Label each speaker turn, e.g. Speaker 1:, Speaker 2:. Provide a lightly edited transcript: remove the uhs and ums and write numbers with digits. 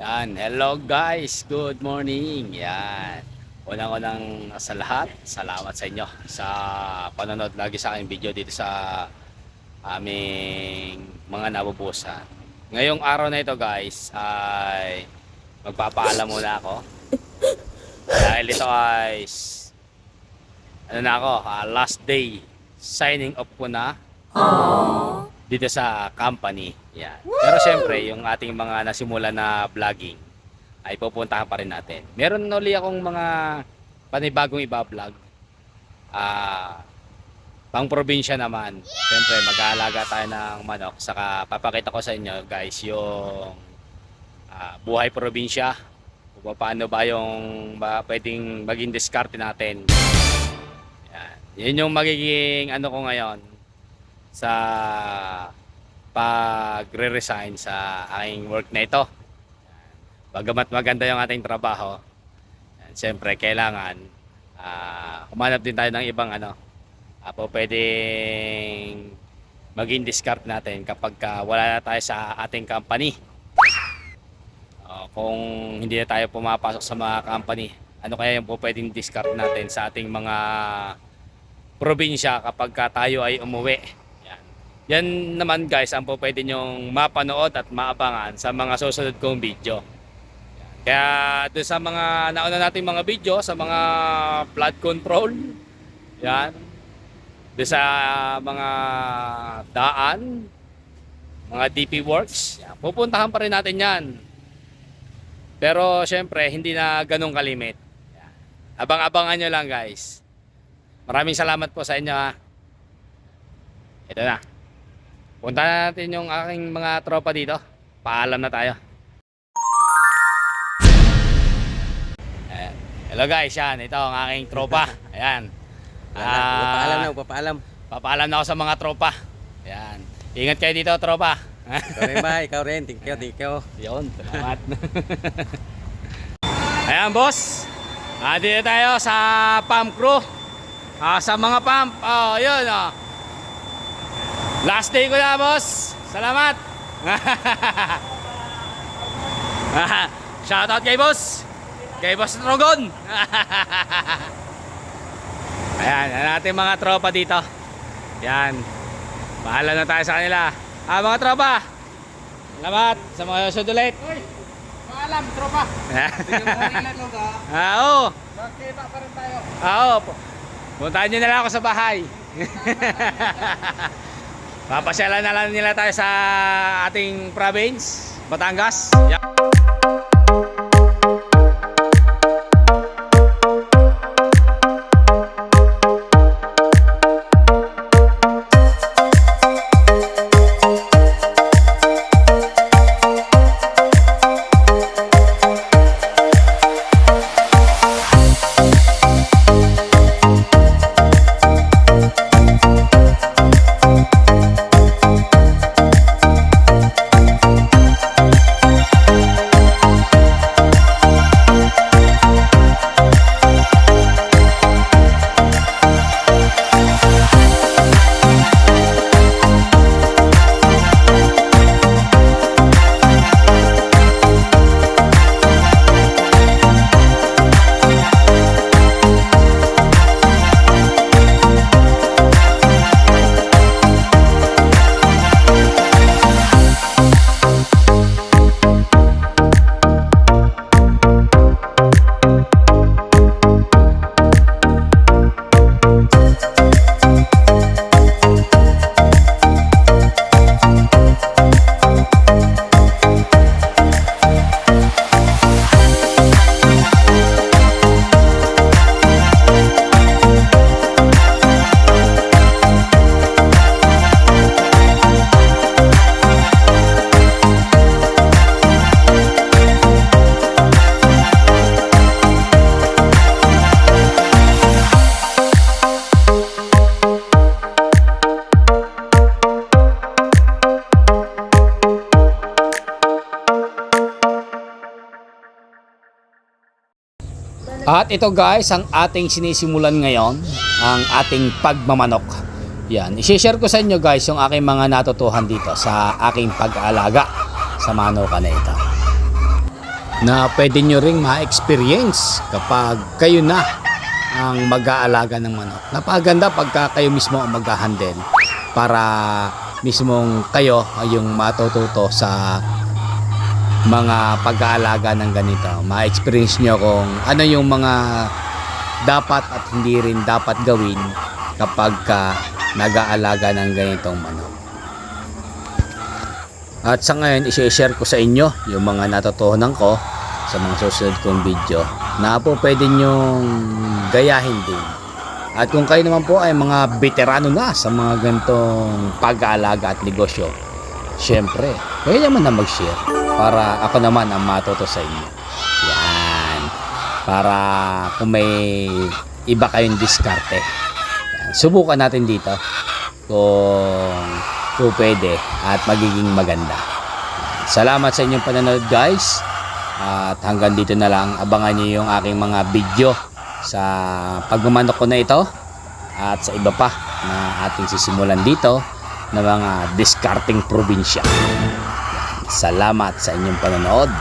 Speaker 1: Yan, hello guys, good morning. Yan. Unang-unang sa lahat, salamat sa inyo sa panonood lagi sa aking video dito sa aming mga nabubusan. Ngayong araw na ito guys ay magpapaalam muna ako. Dahil ito ay last day signing off ko na dito sa company. Yan. Pero syempre, yung ating mga nasimula na vlogging ay pupuntahan pa rin natin. Meron uli akong mga panibagong iba-vlog. Pang probinsya naman. Syempre, mag-aalaga tayo ng manok. Saka papakita ko sa inyo guys yung buhay probinsya. Kung paano ba yung pwedeng maging diskarte natin. Yan. Yun yung magiging ano ko ngayon sa pagre-resign sa aking work na ito. Bagamat maganda yung ating trabaho, siyempre kailangan humanap din tayo ng ibang pwedeng maging discard natin kapag wala na tayo sa ating company. Kung hindi na tayo pumapasok sa mga company, ano kaya yung pwedeng discard natin sa ating mga probinsya kapag tayo ay umuwi. Yan naman guys ang pwede nyong mapanood at maabangan sa mga susunod kong video. Kaya doon sa mga nauna nating mga video, sa mga flood control, yan, doon sa mga daan, mga DP works, yan, pupuntahan pa rin natin yan. Pero syempre hindi na ganun kalimit. Abang-abangan nyo lang guys. Maraming salamat po sa inyo ha. Ito na. Punta na natin yung aking mga tropa dito. Paalam na tayo. Ayan. Hello guys, yan. Ito ang aking tropa. Ayan.
Speaker 2: Papaalam.
Speaker 1: Papaalam na ako sa mga tropa. Ayan. Ingat kayo dito, tropa.
Speaker 2: Ikaw rin ba? Ikaw rin. Thank you.
Speaker 1: Yun, salamat. Ayan boss. Dito tayo sa pump crew. Sa mga pump. Yun. Last day ko na boss. Salamat. Shoutout kay boss. Kay boss Trogon. Ayan, natin mga tropa dito. Yan. Bahala na tayo sa kanila. Mga tropa. Salamat sa mga sudulit.
Speaker 3: Uy, paalam tropa. Tingnan mo rin lang
Speaker 1: Oo.
Speaker 3: Magkita pa rin tayo.
Speaker 1: Oo. Puntahan nyo na lang ako sa bahay. Papasyalan na lang nila tayo sa ating province, Batangas. At ito guys, ang ating sinisimulan ngayon, ang ating pagmamanok. Yan, i-share ko sa inyo guys yung aking mga natutuhan dito sa aking pag-aalaga sa manukan na ito.
Speaker 4: na pwede nyo ring ma-experience kapag kayo na ang mag-aalaga ng manok. Napakaganda pagka kayo mismo ang mag-handle para mismong kayo ay yung matututo sa mga pag-aalaga ng ganito. Ma-experience nyo kung ano yung mga dapat at hindi rin dapat gawin kapag ka nag-aalaga ng ganitong manok. At sa ngayon, i-share ko sa inyo yung mga natutunan ko sa mga susunod kong video na po pwede nyong gayahin din. At kung kayo naman po ay mga veterano na sa mga ganitong pag-aalaga at negosyo, syempre, kayo naman na mag-share para ako naman ang matuto sa inyo. Yan. Para kung may iba kayong diskarte. Yan. Subukan natin dito kung pwede at magiging maganda. Salamat sa inyong panonood, guys. At hanggang dito na lang. Abangan niyo yung aking mga video sa pagmamanok ko na ito at sa iba pa na ating sisimulan dito na mga discarding probinsya. Salamat sa inyong panonood.